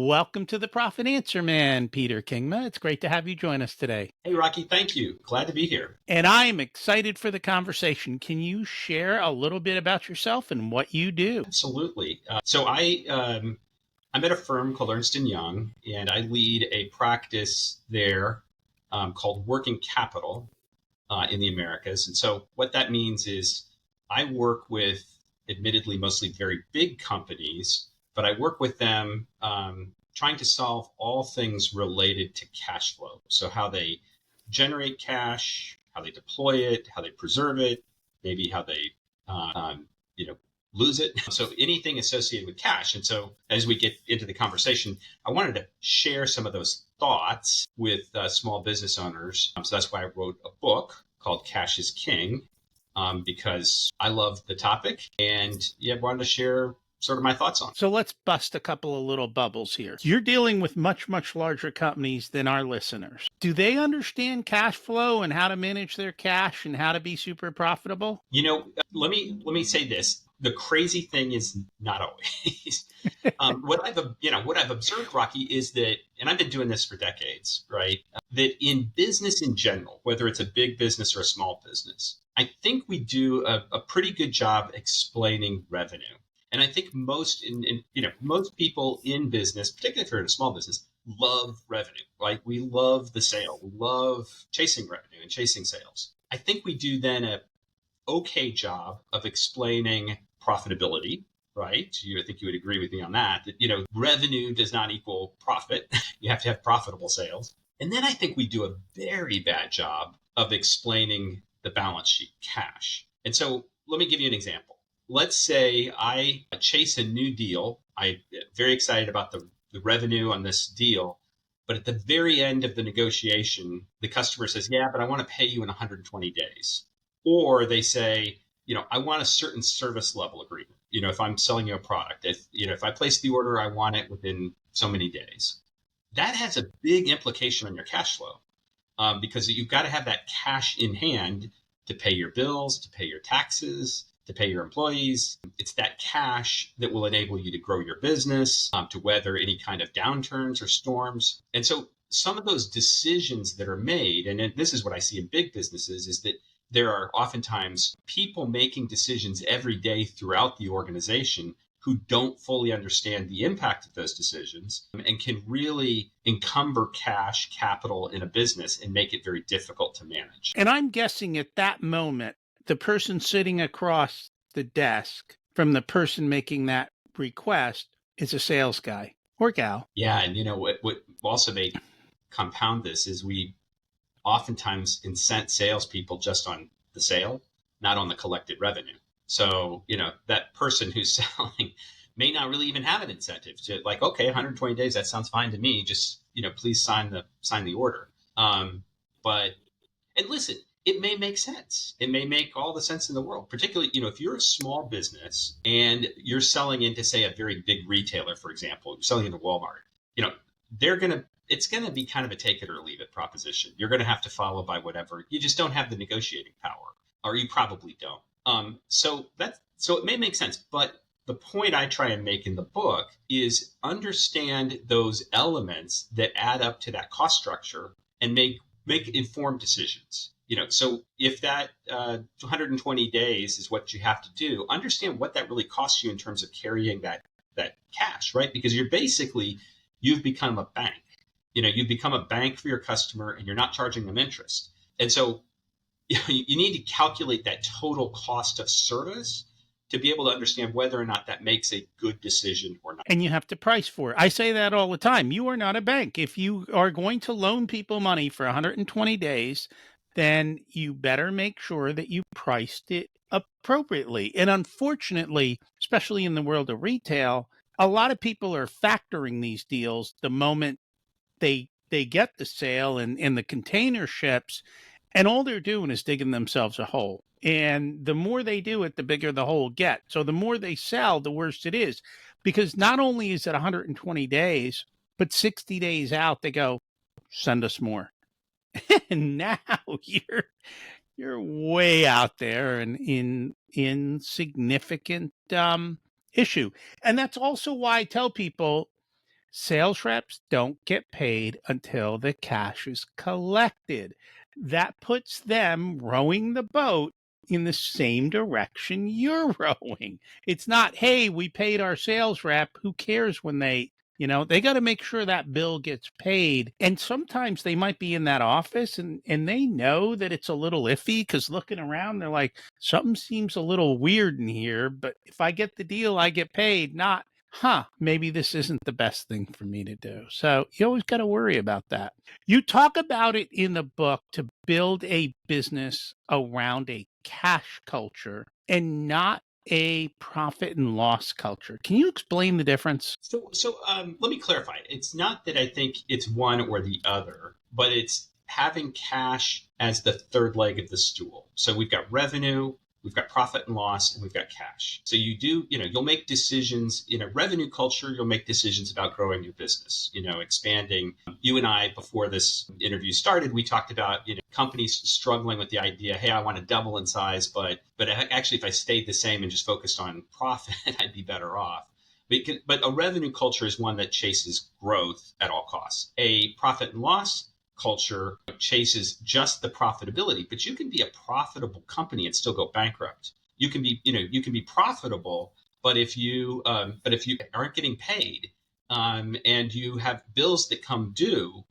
Welcome to the Profit Answer Man, Peter Kingma. It's great to have you join us today. Hey, Rocky, thank you. Glad to be here. And I'm excited for the conversation. Can you share a little bit about yourself and what you do? Absolutely. I'm at a firm called Ernst& Young, and I lead a practice there called Working Capital in the Americas. And so what that means is I work with, admittedly, mostly very big companies, but I work with them trying to solve all things related to cash flow. So how they generate cash, how they deploy it, how they preserve it, maybe how they you know lose it. So anything associated with cash. And so as we get into the conversation, I wanted to share some of those thoughts with small business owners. So that's why I wrote a book called Cash is King, because I love the topic and wanted to share sort of my thoughts on it. So let's bust a couple of little bubbles here. You're dealing with much, much larger companies than our listeners. Do they understand cash flow and how to manage their cash and how to be super profitable? Let me say this. The crazy thing is not always. What I've observed, Rocky, is that, and I've been doing this for decades, right? That in business in general, whether it's a big business or a small business, I think we do a pretty good job explaining revenue. And I think most people in business, particularly if you're in a small business, love revenue. Like we love the sale, we love chasing revenue and chasing sales. I think we do then a okay job of explaining profitability, right? I think you would agree with me on that, revenue does not equal profit. You have to have profitable sales. And then I think we do a very bad job of explaining the balance sheet, cash. And so let me give you an example. Let's say I chase a new deal. I'm very excited about the revenue on this deal. But at the very end of the negotiation, the customer says, yeah, but I want to pay you in 120 days. Or they say, I want a certain service level agreement. If I'm selling you a product, if I place the order, I want it within so many days. That has a big implication on your cash flow because you've got to have that cash in hand to pay your bills, to pay your taxes, to pay your employees. It's that cash that will enable you to grow your business, to weather any kind of downturns or storms. And so some of those decisions that are made, and this is what I see in big businesses, is that there are oftentimes people making decisions every day throughout the organization who don't fully understand the impact of those decisions and can really encumber cash capital in a business and make it very difficult to manage. And I'm guessing at that moment, the person sitting across the desk from the person making that request is a sales guy or gal. Yeah. And what also may compound this is we oftentimes incent salespeople just on the sale, not on the collected revenue. So, that person who's selling may not really even have an incentive to okay, 120 days, that sounds fine to me. Just, please sign the order. And listen, it may make sense. It may make all the sense in the world, particularly, if you're a small business and you're selling into, say, a very big retailer, for example, you're selling into Walmart, it's going to be kind of a take it or leave it proposition. You're going to have to follow by whatever. You just don't have the negotiating power, or you probably don't. So it may make sense, but the point I try and make in the book is understand those elements that add up to that cost structure and make informed decisions. So if that 120 days is what you have to do, understand what that really costs you in terms of carrying that cash, right? Because you've become a bank. You've become a bank for your customer and you're not charging them interest. And so you need to calculate that total cost of service to be able to understand whether or not that makes a good decision or not. And you have to price for it. I say that all the time. You are not a bank. If you are going to loan people money for 120 days, then you better make sure that you priced it appropriately. And unfortunately, especially in the world of retail, a lot of people are factoring these deals the moment they get the sale and the container ships, and all they're doing is digging themselves a hole. And the more they do it, the bigger the hole gets. So the more they sell, the worse it is. Because not only is it 120 days, but 60 days out, they go, send us more. And now you're way out there and in significant issue. And that's also why I tell people, Sales reps don't get paid until the cash is collected. That puts them rowing the boat in the same direction you're rowing. It's not, hey, we paid our sales rep. Who cares when they got to make sure that bill gets paid. And sometimes they might be in that office and they know that it's a little iffy because looking around, they're like, something seems a little weird in here. But if I get the deal, I get paid, not, maybe this isn't the best thing for me to do. So you always got to worry about that. You talk about it in the book to build a business around a cash culture and not a profit and loss culture. Can you explain the difference? So let me clarify. It's not that I think it's one or the other, but it's having cash as the third leg of the stool. So we've got revenue, we've got profit and loss, and we've got cash. So you'll make decisions in a revenue culture. You'll make decisions about growing your business, expanding. You and I, before this interview started, we talked about, companies struggling with the idea, hey, I want to double in size, but actually, if I stayed the same and just focused on profit, I'd be better off. But a revenue culture is one that chases growth at all costs. A profit and loss culture chases just the profitability, but you can be a profitable company and still go bankrupt. You can be profitable, but if you aren't getting paid, and you have bills that come due,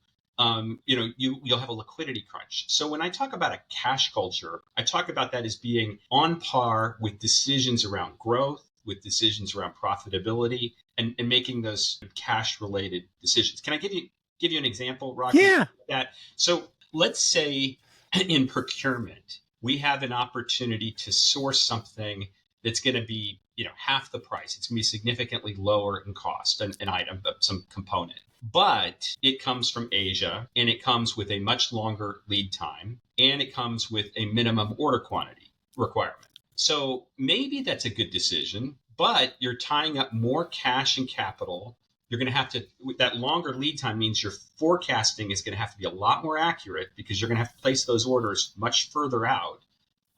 you'll have a liquidity crunch. So when I talk about a cash culture, I talk about that as being on par with decisions around growth, with decisions around profitability, and making those cash related decisions. Can I give you an example, Rocky? Yeah. That so let's say in procurement, we have an opportunity to source something that's going to be half the price. It's going to be significantly lower in cost, an item, some component. But it comes from Asia, and it comes with a much longer lead time, and it comes with a minimum order quantity requirement. So maybe that's a good decision, but you're tying up more cash and capital. You're going to have to, that longer lead time means your forecasting is going to have to be a lot more accurate because you're going to have to place those orders much further out.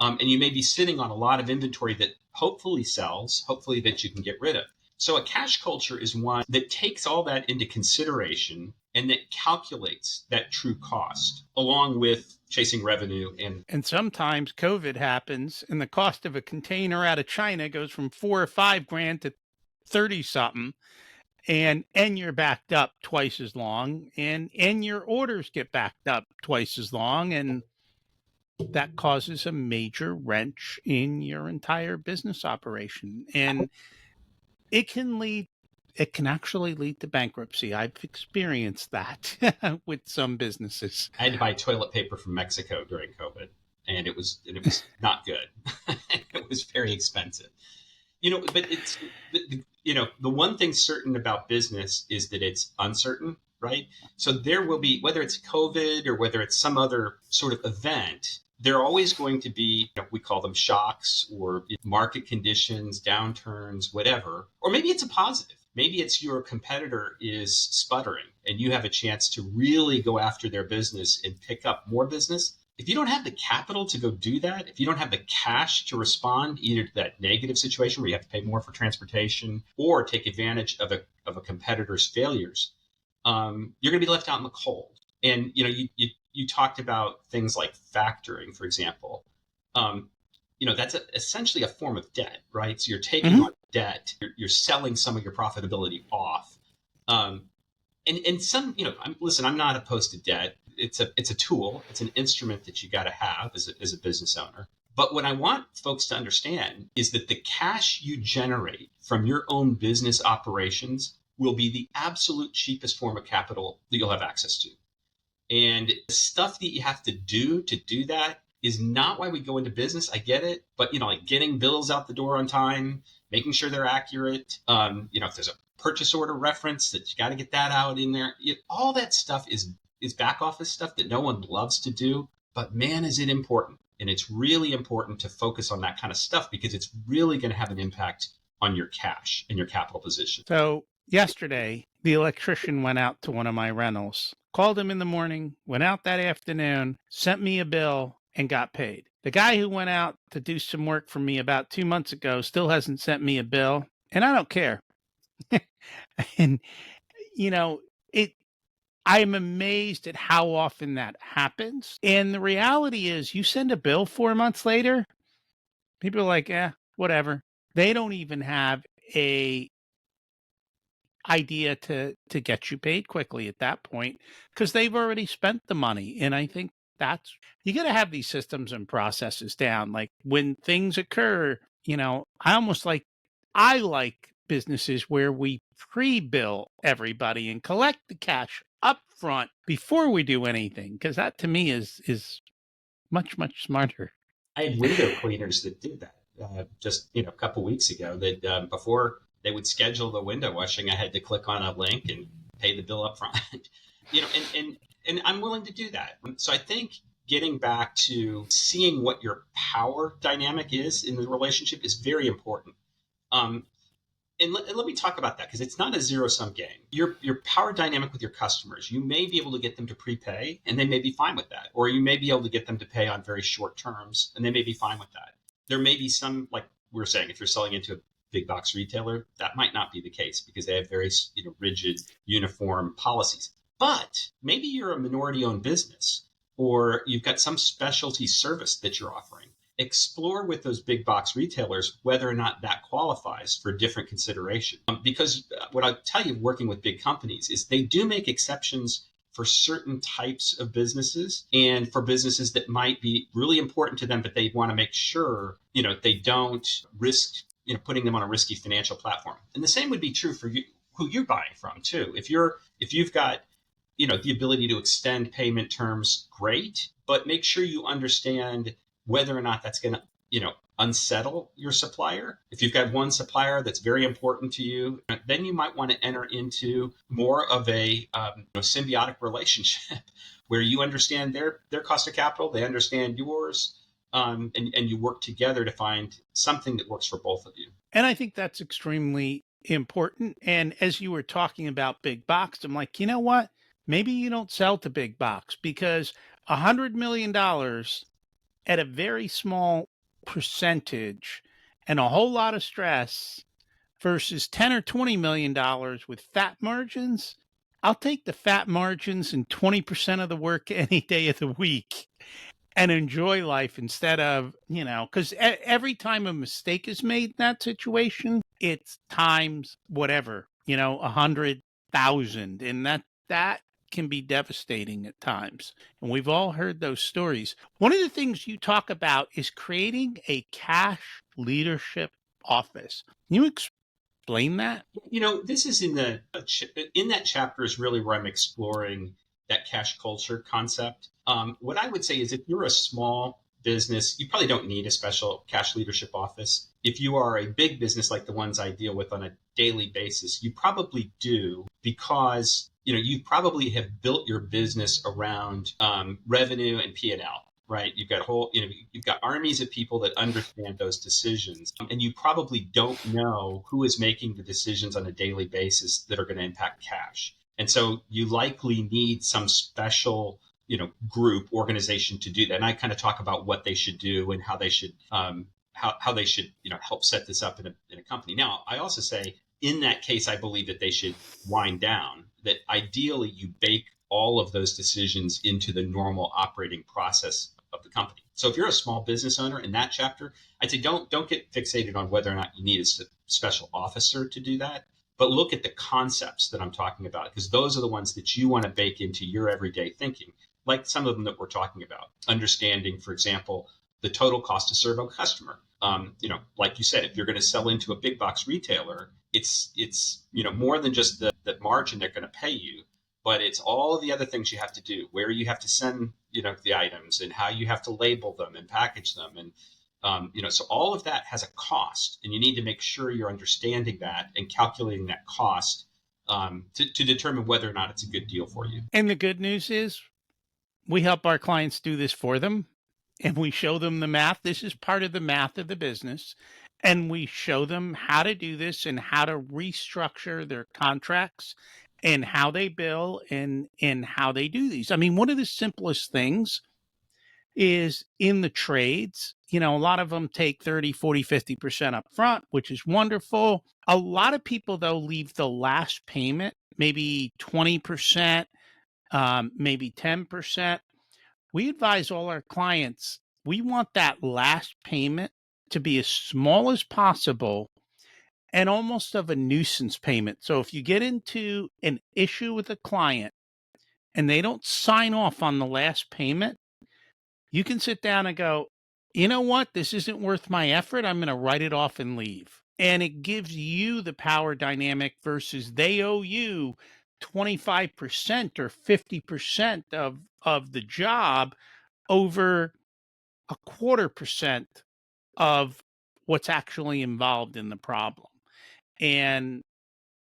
And you may be sitting on a lot of inventory that hopefully sells, hopefully that you can get rid of. So a cash culture is one that takes all that into consideration and that calculates that true cost along with chasing revenue. And sometimes COVID happens and the cost of a container out of China goes from 4 or 5 grand to 30 something. And you're backed up twice as long, and your orders get backed up twice as long, and that causes a major wrench in your entire business operation. And it can actually lead to bankruptcy. I've experienced that with some businesses. I had to buy toilet paper from Mexico during COVID, and it was not good. It was very expensive. But it's the one thing certain about business is that it's uncertain, right? So there will be, whether it's COVID or whether it's some other sort of event, there are always going to be, we call them shocks or market conditions, downturns, whatever. Or maybe it's a positive. Maybe it's your competitor is sputtering and you have a chance to really go after their business and pick up more business. If you don't have the capital to go do that, if you don't have the cash to respond either to that negative situation where you have to pay more for transportation or take advantage of a competitor's failures, you're going to be left out in the cold. And you talked about things like factoring, for example. That's essentially a form of debt, right? So you're taking on debt, you're selling some of your profitability off. And some, I'm not opposed to debt. It's a tool. It's an instrument that you got to have as a business owner. But what I want folks to understand is that the cash you generate from your own business operations will be the absolute cheapest form of capital that you'll have access to. And the stuff that you have to do that is not why we go into business. I get it. But, like getting bills out the door on time, making sure they're accurate. If there's a purchase order reference that you got to get that out in there. All that stuff is back office stuff that no one loves to do. But man, is it important. And it's really important to focus on that kind of stuff because it's really going to have an impact on your cash and your capital position. So yesterday, the electrician went out to one of my rentals, called him in the morning, went out that afternoon, sent me a bill, and got paid. The guy who went out to do some work for me about 2 months ago still hasn't sent me a bill, and I don't care. And you know, it I'm amazed at how often that happens. And the reality is you send a bill 4 months later, people are like, "Eh, whatever." They don't even have a idea to get you paid quickly at that point because they've already spent the money. And I think that's you got to have these systems and processes down. Like when things occur, I like businesses where we pre-bill everybody and collect the cash up front before we do anything because that to me is much smarter. I had window cleaners that did that just a couple weeks ago. That before they would schedule the window washing, I had to click on a link and pay the bill up front. And I'm willing to do that. So I think getting back to seeing what your power dynamic is in the relationship is very important. Um, and let me talk about that because it's not a zero sum game. Your power dynamic with your customers, you may be able to get them to prepay and they may be fine with that, or you may be able to get them to pay on very short terms and they may be fine with that. There may be some, like we were saying, if you're selling into a big box retailer, that might not be the case because they have very rigid, uniform policies. But maybe you're a minority owned business or you've got some specialty service that you're offering. Explore with those big box retailers whether or not that qualifies for different consideration. Because what I tell you, working with big companies, is they do make exceptions for certain types of businesses and for businesses that might be really important to them, but they want to make sure, they don't risk, putting them on a risky financial platform. And the same would be true for you, who you're buying from too. If you've got the ability to extend payment terms, great, but make sure you understand whether or not that's going to, unsettle your supplier. If you've got one supplier that's very important to you, then you might want to enter into more of a symbiotic relationship where you understand their cost of capital, they understand yours, and you work together to find something that works for both of you. And I think that's extremely important. And as you were talking about big box, I'm like, you know what? Maybe you don't sell to big box because $100 million at a very small percentage and a whole lot of stress versus 10 or $20 million with fat margins. I'll take the fat margins and 20% of the work any day of the week and enjoy life instead of, because every time a mistake is made in that situation, it's times whatever, 100,000. And that can be devastating at times. And we've all heard those stories. One of the things you talk about is creating a cash leadership office. Can you explain that? This is in that chapter is really where I'm exploring that cash culture concept. What I would say is if you're a small business, you probably don't need a special cash leadership office. If you are a big business like the ones I deal with on a daily basis, you probably do because you probably have built your business around revenue and P&L. Right, you've got armies of people that understand those decisions, and you probably don't know who is making the decisions on a daily basis that are going to impact cash. And so you likely need some special, group organization to do that. And I kind of talk about what they should do and how they should, how they should, help set this up in a company. Now, I also say in that case, I believe that they should wind down. That ideally you bake all of those decisions into the normal operating process of the company. So if you're a small business owner in that chapter, I'd say don't get fixated on whether or not you need a special officer to do that, but look at the concepts that I'm talking about because those are the ones that you want to bake into your everyday thinking, like some of them that we're talking about. Understanding, for example, the total cost to serve a customer. Like you said, if you're going to sell into a big box retailer, it's more than just the margin they're going to pay you, but it's all the other things you have to do, where you have to send, the items and how you have to label them and package them. And, so all of that has a cost and you need to make sure you're understanding that and calculating that cost to determine whether or not it's a good deal for you. And the good news is we help our clients do this for them and we show them the math. This is part of the math of the business. And we show them how to do this and how to restructure their contracts and how they bill and how they do these. I mean, one of the simplest things is in the trades, a lot of them take 30, 40, 50% up front, which is wonderful. A lot of people, though, leave the last payment maybe 20%, maybe 10%. We advise all our clients, we want that last payment to be as small as possible and almost of a nuisance payment. So if you get into an issue with a client and they don't sign off on the last payment, you can sit down and go, you know what? This isn't worth my effort. I'm going to write it off and leave. And it gives you the power dynamic versus they owe you 25% or 50% of the job over a quarter percent of what's actually involved in the problem. And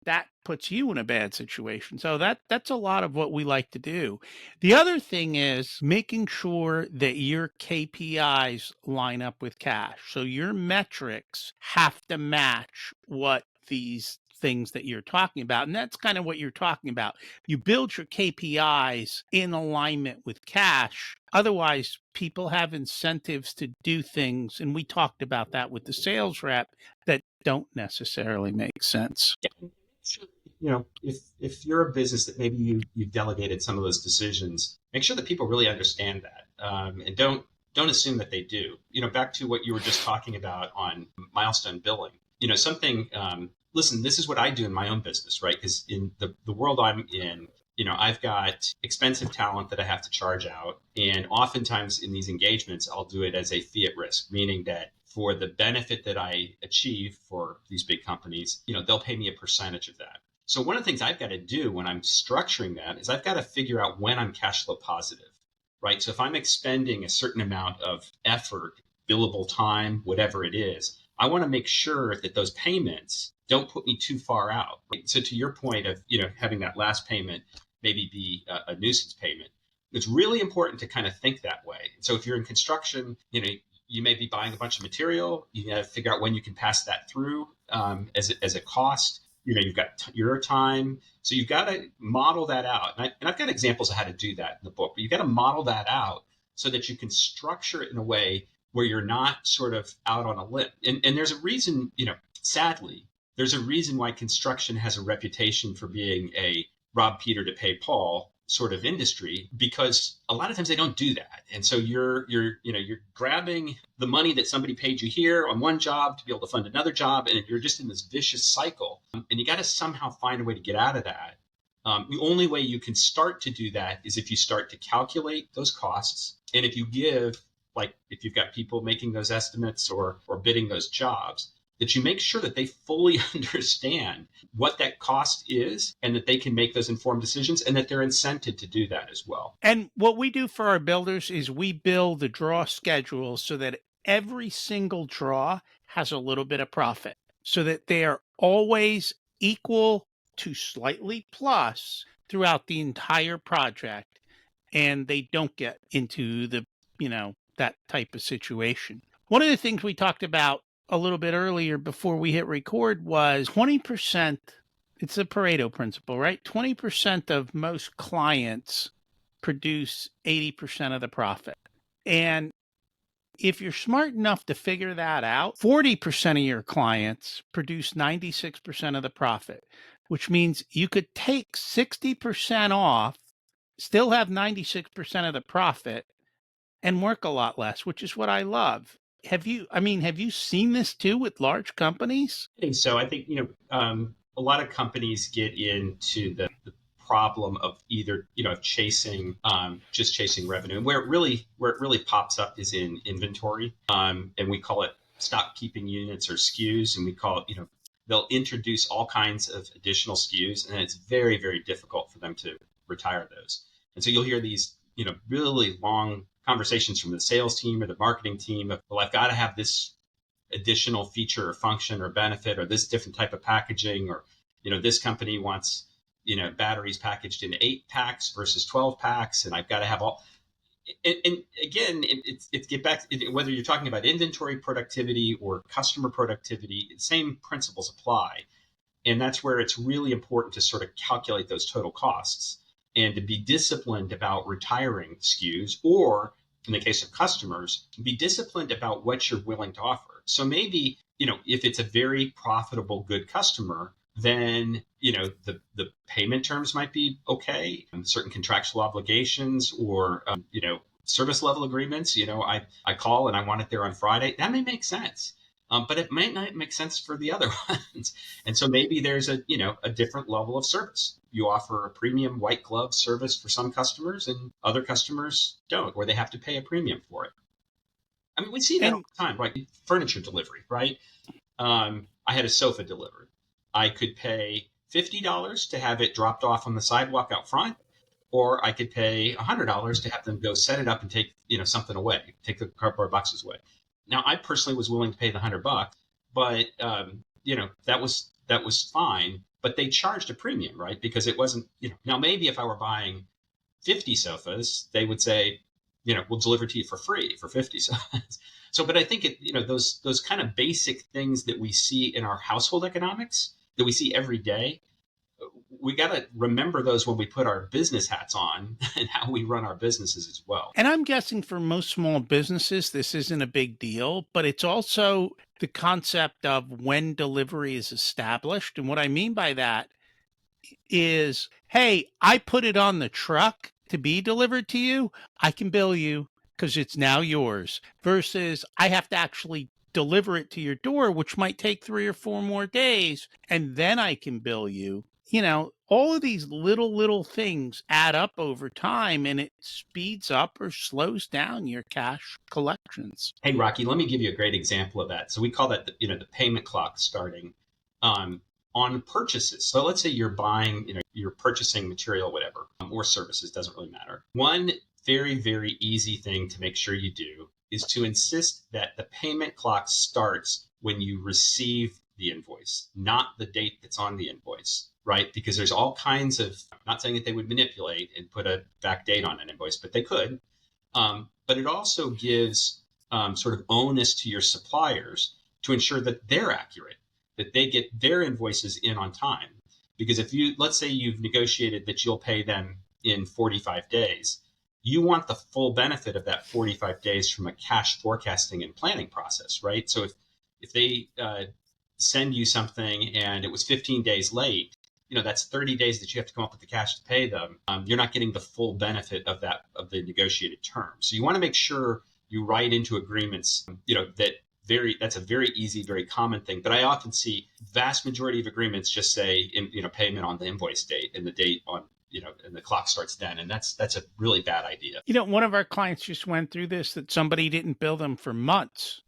that puts you in a bad situation. So that's a lot of what we like to do. The other thing is making sure that your KPIs line up with cash. So your metrics have to match what these things that you're talking about. And that's kind of what you're talking about. You build your KPIs in alignment with cash. Otherwise, people have incentives to do things. And we talked about that with the sales rep that don't necessarily make sense. Sure. If you're a business that maybe you've delegated some of those decisions, make sure that people really understand that, and don't assume that they do. Back to what you were just talking about on milestone billing. Something. Listen, this is what I do in my own business, right? Because in the world I'm in, I've got expensive talent that I have to charge out, and oftentimes in these engagements, I'll do it as a fee at risk, meaning that for the benefit that I achieve for these big companies, they'll pay me a percentage of that. So one of the things I've got to do when I'm structuring that is I've got to figure out when I'm cash flow positive, right? So if I'm expending a certain amount of effort, billable time, whatever it is, I want to make sure that those payments don't put me too far out. So to your point of, having that last payment maybe be a nuisance payment, it's really important to kind of think that way. So if you're in construction, you may be buying a bunch of material. You got to figure out when you can pass that through as a cost. You've got your time. So you've got to model that out. And I've got examples of how to do that in the book, but you've got to model that out so that you can structure it in a way where you're not sort of out on a limb. And there's a reason, sadly, there's a reason why construction has a reputation for being a rob Peter to pay Paul sort of industry, because a lot of times they don't do that. And so you're grabbing the money that somebody paid you here on one job to be able to fund another job, and you're just in this vicious cycle. And you got to somehow find a way to get out of that. The only way you can start to do that is if you start to calculate those costs, and if if you've got people making those estimates or bidding those jobs, that you make sure that they fully understand what that cost is and that they can make those informed decisions and that they're incented to do that as well. And what we do for our builders is we build the draw schedule so that every single draw has a little bit of profit so that they are always equal to slightly plus throughout the entire project and they don't get into that type of situation. One of the things we talked about a little bit earlier before we hit record was 20%. It's a Pareto principle, right? 20% of most clients produce 80% of the profit. And if you're smart enough to figure that out, 40% of your clients produce 96% of the profit, which means you could take 60% off, still have 96% of the profit, and work a lot less, which is what I love. Have you seen this too with large companies? I think so. I think, a lot of companies get into the problem of either, just chasing revenue. And where it really pops up is in inventory. And we call it stock keeping units or SKUs. And we call it, they'll introduce all kinds of additional SKUs, and it's very, very difficult for them to retire those. And so you'll hear these, really long conversations from the sales team or the marketing team of, well, I've got to have this additional feature or function or benefit or this different type of packaging, or, this company wants, batteries packaged in 8 packs versus 12 packs. And I've got to have all, and again, it's get back, whether you're talking about inventory productivity or customer productivity, the same principles apply. And that's where it's really important to sort of calculate those total costs and to be disciplined about retiring SKUs, or in the case of customers, be disciplined about what you're willing to offer. So maybe, if it's a very profitable, good customer, then the payment terms might be okay, and certain contractual obligations or service level agreements. I call and I want it there on Friday. That may make sense. But it might not make sense for the other ones. And so maybe there's a different level of service. You offer a premium white glove service for some customers and other customers don't, or they have to pay a premium for it. I mean, we see that all And the time, right? Furniture delivery, right? I had a sofa delivered. I could pay $50 to have it dropped off on the sidewalk out front, or I could pay $100 to have them go set it up and take something away, take the cardboard boxes away. Now, I personally was willing to pay the $100, but that was fine. But they charged a premium, right? Because it wasn't. Now maybe if I were buying 50 sofas, they would say, we'll deliver to you for free for 50 sofas. So, but I think those kind of basic things that we see in our household economics that we see every day, we got to remember those when we put our business hats on and how we run our businesses as well. And I'm guessing for most small businesses, this isn't a big deal, but it's also the concept of when delivery is established. And what I mean by that is, hey, I put it on the truck to be delivered to you. I can bill you because it's now yours, versus I have to actually deliver it to your door, which might take 3 or 4 more days, and then I can bill you. All of these little things add up over time, and it speeds up or slows down your cash collections. Hey, Rocky, let me give you a great example of that. So we call that the payment clock starting on purchases. So let's say you're buying, you're purchasing material, whatever, or services, doesn't really matter. One very, very easy thing to make sure you do is to insist that the payment clock starts when you receive the invoice, not the date that's on the invoice, right? Because there's all kinds of, I'm not saying that they would manipulate and put a back date on an invoice, but they could. But it also gives sort of onus to your suppliers to ensure that they're accurate, that they get their invoices in on time. Because let's say you've negotiated that you'll pay them in 45 days, you want the full benefit of that 45 days from a cash forecasting and planning process, right? So if they send you something and it was 15 days late, that's 30 days that you have to come up with the cash to pay them. You're not getting the full benefit of the negotiated terms. So you want to make sure you write into agreements, that's a very easy, very common thing. But I often see vast majority of agreements just say, payment on the invoice date and the date on, and the clock starts then. And that's a really bad idea. One of our clients just went through this, that somebody didn't bill them for months.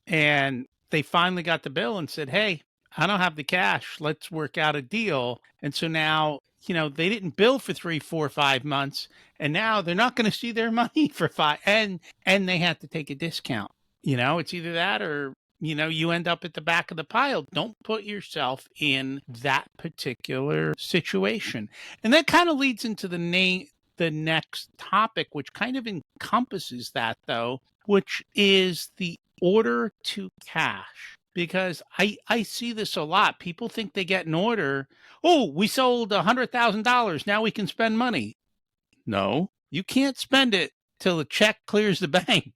And they finally got the bill and said, hey, I don't have the cash. Let's work out a deal. And so now, they didn't bill for 3, 4, 5 months. And now they're not going to see their money for 5. And they have to take a discount. It's either that or, you end up at the back of the pile. Don't put yourself in that particular situation. And that kind of leads into the next topic, which kind of encompasses that, though, which is the order to cash. Because I see this a lot. People think they get an order. Oh, we sold $100,000. Now we can spend money. No, you can't spend it till the check clears the bank.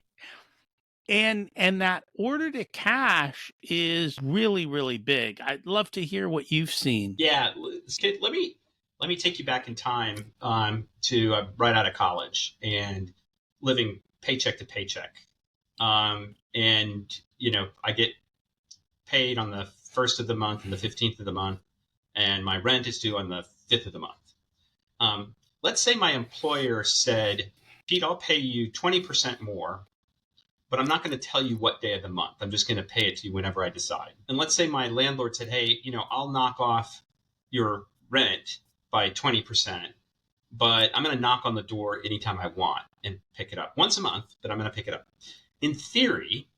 And that order to cash is really, really big. I'd love to hear what you've seen. Yeah, let me take you back in time to right out of college and living paycheck to paycheck. And I get paid on the 1st of the month and the 15th of the month, and my rent is due on the 5th of the month. Let's say my employer said, Pete, I'll pay you 20% more, but I'm not going to tell you what day of the month. I'm just going to pay it to you whenever I decide. And let's say my landlord said, hey, I'll knock off your rent by 20%, but I'm going to knock on the door anytime I want and pick it up once a month, but I'm going to pick it up. In theory,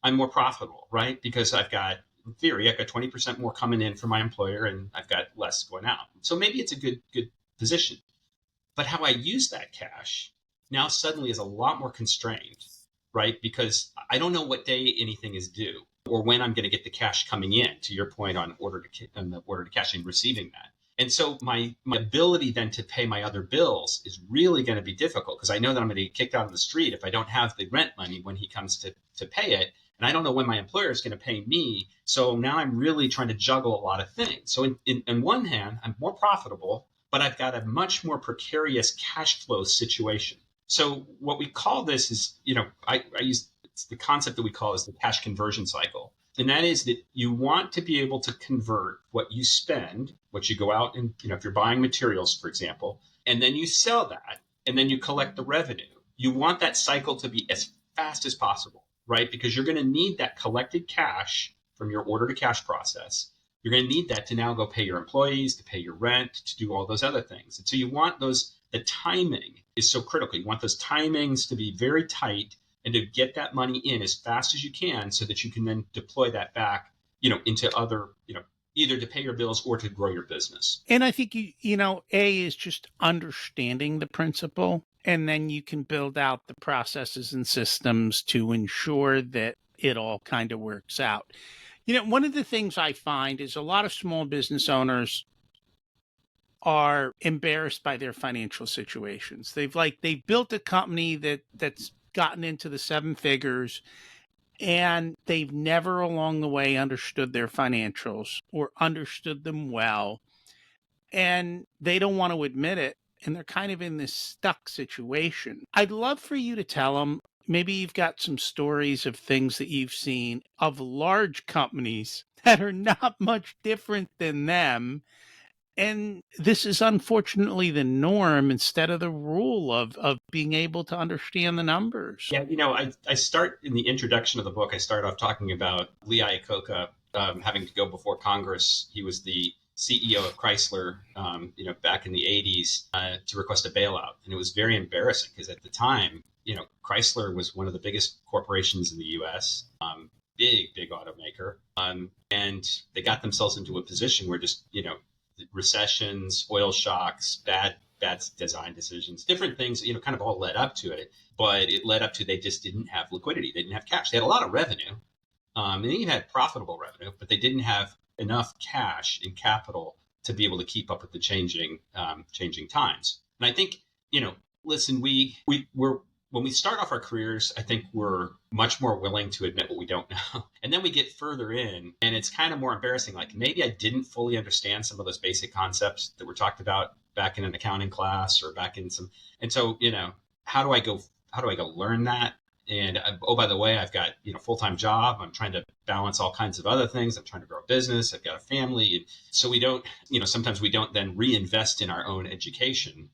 I'm more profitable, right? Because I've got 20% more coming in from my employer and I've got less going out. So maybe it's a good position. But how I use that cash now suddenly is a lot more constrained, right? Because I don't know what day anything is due or when I'm going to get the cash coming in, to your point on the order to cash and receiving that. And so my ability then to pay my other bills is really going to be difficult because I know that I'm going to get kicked out of the street if I don't have the rent money when he comes to pay it. and I don't know when my employer is going to pay me. So now I'm really trying to juggle a lot of things. So in one hand, I'm more profitable, but I've got a much more precarious cash flow situation. So what we call this is, I use it's the concept that we call is the cash conversion cycle. And that is that you want to be able to convert what you spend, what you go out and, if you're buying materials, for example, and then you sell that and then you collect the revenue. You want that cycle to be as fast as possible, right? Because you're going to need that collected cash from your order to cash process. You're going to need that to now go pay your employees, to pay your rent, to do all those other things. And so you want the timing is so critical. You want those timings to be very tight and to get that money in as fast as you can so that you can then deploy that back, into other, either to pay your bills or to grow your business. And I think A is just understanding the principle, and then you can build out the processes and systems to ensure that it all kind of works out. One of the things I find is a lot of small business owners are embarrassed by their financial situations. They've built a company that's gotten into the seven figures, and they've never along the way understood their financials or understood them well, and they don't want to admit it, and they're kind of in this stuck situation. I'd love for you to tell them, maybe you've got some stories of things that you've seen of large companies that are not much different than them, and this is unfortunately the norm instead of the rule of being able to understand the numbers. Yeah, I start in the introduction of the book. I start off talking about Lee Iacocca having to go before Congress. He was the CEO of Chrysler, back in the 80s to request a bailout. And it was very embarrassing because at the time, Chrysler was one of the biggest corporations in the US, big automaker. And they got themselves into a position where just, recessions, oil shocks, bad design decisions, different things, kind of all led up to it. But it led up to they just didn't have liquidity. They didn't have cash. They had a lot of revenue. And they even had profitable revenue, but they didn't have enough cash and capital to be able to keep up with the changing times. And I think, listen, we're when we start off our careers, I think we're much more willing to admit what we don't know. And then we get further in and it's kind of more embarrassing. Like maybe I didn't fully understand some of those basic concepts that were talked about back in an accounting class or back in some. And so, how do I go learn that? And oh, by the way, I've got, full-time job. I'm trying to balance all kinds of other things. I'm trying to grow a business. I've got a family. And so we don't, sometimes we don't then reinvest in our own education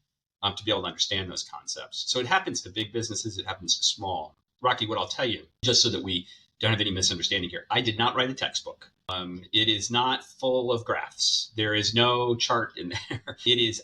to be able to understand those concepts. So it happens to big businesses. It happens to small. Rocky, what I'll tell you, just so that we don't have any misunderstanding here, I did not write a textbook. It is not full of graphs. There is no chart in there.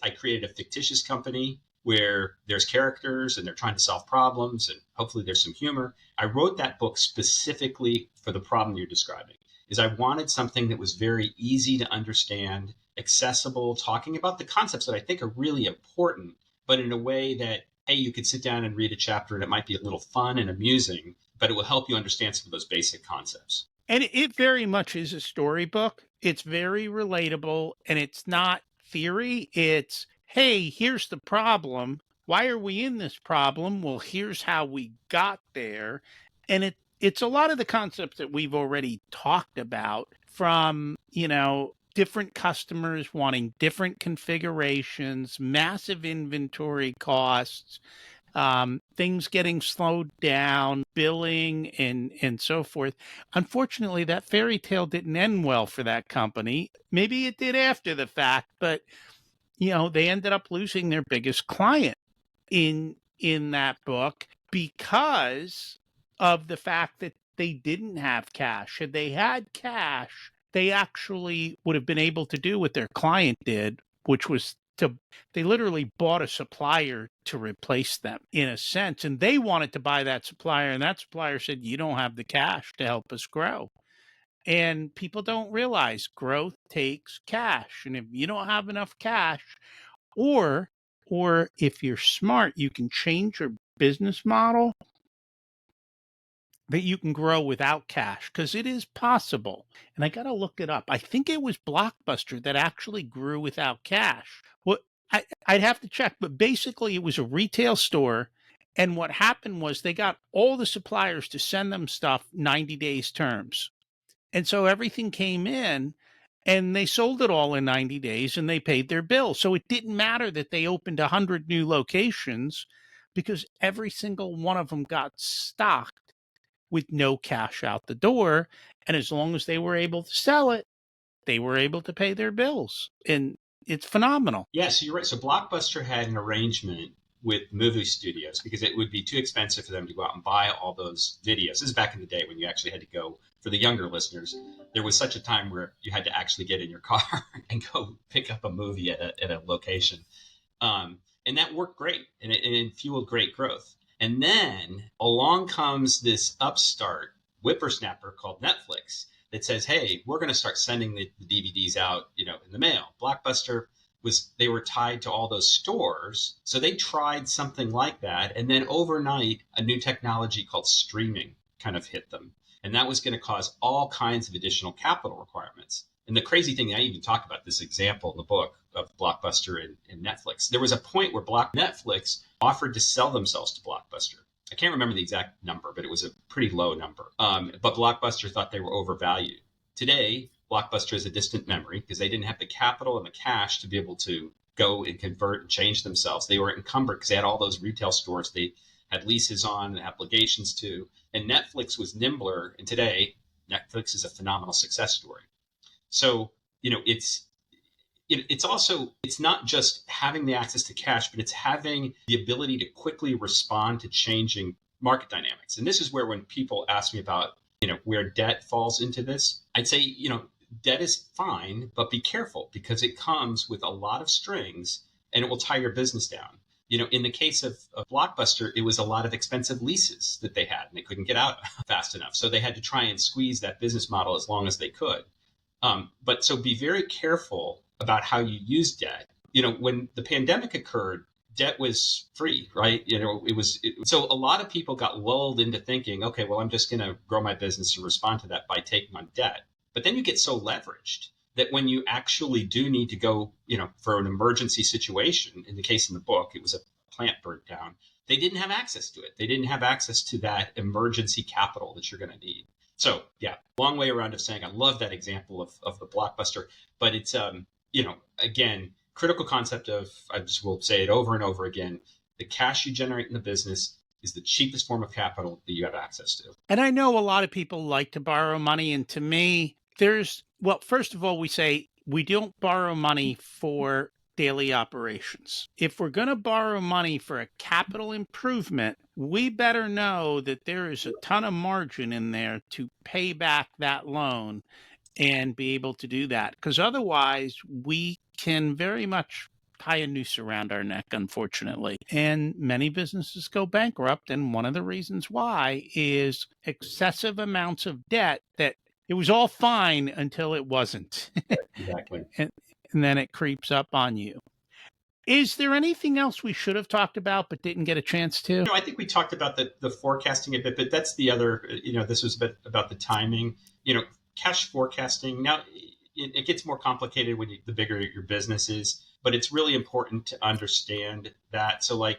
I created a fictitious company where there's characters and they're trying to solve problems and hopefully there's some humor. I wrote that book specifically for the problem you're describing. Is I wanted something that was very easy to understand, accessible, talking about the concepts that I think are really important, but in a way that, hey, you could sit down and read a chapter and it might be a little fun and amusing, but it will help you understand some of those basic concepts. And it very much is a storybook. It's very relatable, and it's not theory. It's, hey, here's the problem. Why are we in this problem? Well, here's how we got there. And it's a lot of the concepts that we've already talked about, from, different customers wanting different configurations, massive inventory costs, things getting slowed down, billing, and so forth. Unfortunately, that fairy tale didn't end well for that company. Maybe it did after the fact, but they ended up losing their biggest client in that book because of the fact that they didn't have cash. Had they had cash, they actually would have been able to do what their client did, which was they literally bought a supplier to replace them in a sense. And they wanted to buy that supplier, and that supplier said, you don't have the cash to help us grow. And people don't realize growth takes cash. And if you don't have enough cash, or if you're smart, you can change your business model that you can grow without cash, because it is possible. And I got to look it up. I think it was Blockbuster that actually grew without cash. I'd have to check, but basically it was a retail store, And what happened was they got all the suppliers to send them stuff 90 days terms. And so everything came in and they sold it all in 90 days and they paid their bill. So it didn't matter that they opened 100 new locations because every single one of them got stocked with no cash out the door. And as long as they were able to sell it, they were able to pay their bills. And it's phenomenal. Yeah, so you're right. So Blockbuster had an arrangement with movie studios because it would be too expensive for them to go out and buy all those videos. This is back in the day when you actually had to go, for the younger listeners, there was such a time where you had to actually get in your car and go pick up a movie at a location. And that worked great and it fueled great growth. And then along comes this upstart whippersnapper called Netflix that says, hey, we're going to start sending the DVDs out, in the mail. Blockbuster they were tied to all those stores. So they tried something like that. And then overnight, a new technology called streaming kind of hit them. And that was going to cause all kinds of additional capital requirements. And the crazy thing, I even talk about this example in the book of Blockbuster and Netflix. There was a point where Netflix offered to sell themselves to Blockbuster. I can't remember the exact number, but it was a pretty low number. But Blockbuster thought they were overvalued. Today, Blockbuster is a distant memory because they didn't have the capital and the cash to be able to go and convert and change themselves. They were encumbered because they had all those retail stores they had leases on and obligations to. And Netflix was nimbler. And today, Netflix is a phenomenal success story. So, it's not just having the access to cash, but it's having the ability to quickly respond to changing market dynamics. And this is where when people ask me about, where debt falls into this, I'd say, debt is fine, but be careful because it comes with a lot of strings and it will tie your business down. In the case of Blockbuster, it was a lot of expensive leases that they had and they couldn't get out fast enough. So they had to try and squeeze that business model as long as they could. But so be very careful about how you use debt. When the pandemic occurred, debt was free, right? So a lot of people got lulled into thinking, okay, well, I'm just going to grow my business and respond to that by taking on debt. But then you get so leveraged that when you actually do need to go, for an emergency situation, in the case in the book, it was a plant burnt down. They didn't have access to it. They didn't have access to that emergency capital that you're going to need. So yeah, long way around of saying I love that example of the Blockbuster, but it's, again, critical concept of, I just will say it over and over again, the cash you generate in the business is the cheapest form of capital that you have access to. And I know a lot of people like to borrow money. And to me, first of all, we say we don't borrow money for daily operations. If we're going to borrow money for a capital improvement, we better know that there is a ton of margin in there to pay back that loan and be able to do that. Because otherwise, we can very much tie a noose around our neck, unfortunately. And many businesses go bankrupt. And one of the reasons why is excessive amounts of debt that it was all fine until it wasn't. Exactly. and then it creeps up on you. Is there anything else we should have talked about but didn't get a chance to? I think we talked about the forecasting a bit, but that's the other, this was a bit about the timing, cash forecasting. Now, it gets more complicated when the bigger your business is, but it's really important to understand that. So I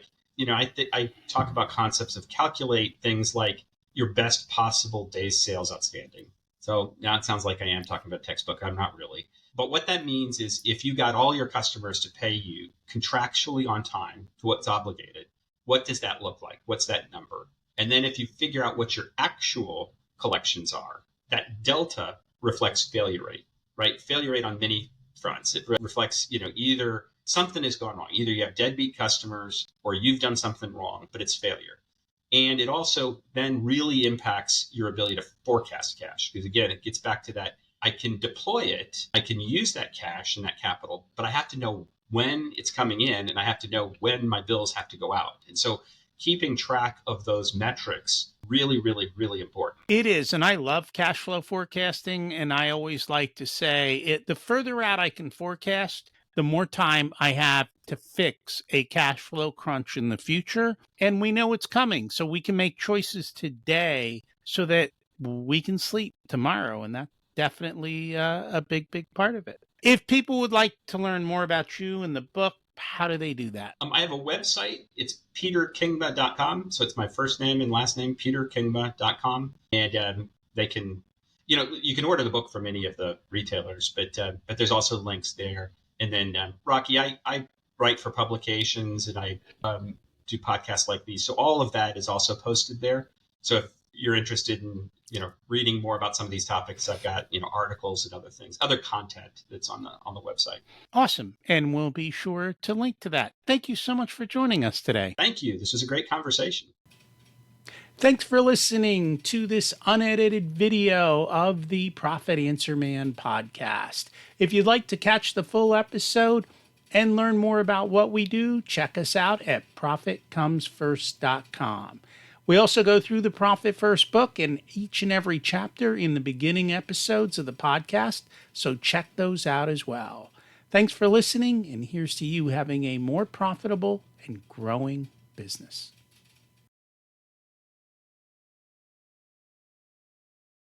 talk about concepts of calculate things like your best possible days sales outstanding. So now it sounds like I am talking about textbook. I'm not really. But what that means is if you got all your customers to pay you contractually on time to what's obligated, what does that look like? What's that number? And then if you figure out what your actual collections are, that delta reflects failure rate, right? Failure rate on many fronts. It reflects, either something has gone wrong. Either you have deadbeat customers or you've done something wrong, but it's failure. And it also then really impacts your ability to forecast cash. Because again, it gets back to that. I can deploy it. I can use that cash and that capital, but I have to know when it's coming in and I have to know when my bills have to go out. And so keeping track of those metrics, really, really, really important. It is. And I love cash flow forecasting. And I always like to say the further out I can forecast, the more time I have to fix a cash flow crunch in the future. And we know it's coming. So we can make choices today so that we can sleep tomorrow. And that's definitely a big, big part of it. If people would like to learn more about you and the book, How do they do that? I have a website. It's peterkingma.com. So it's my first name and last name, peterkingma.com. And they can, you can order the book from any of the retailers, but there's also links there. And then, Rocky, I write for publications and I do podcasts like these. So all of that is also posted there. So if you're interested in, reading more about some of these topics, I've got, articles and other things, other content that's on the website. Awesome. And we'll be sure to link to that. Thank you so much for joining us today. Thank you. This was a great conversation. Thanks for listening to this unedited video of the Profit Answer Man podcast. If you'd like to catch the full episode and learn more about what we do, check us out at profitcomesfirst.com. We also go through the Profit First book in each and every chapter in the beginning episodes of the podcast, so check those out as well. Thanks for listening, and here's to you having a more profitable and growing business.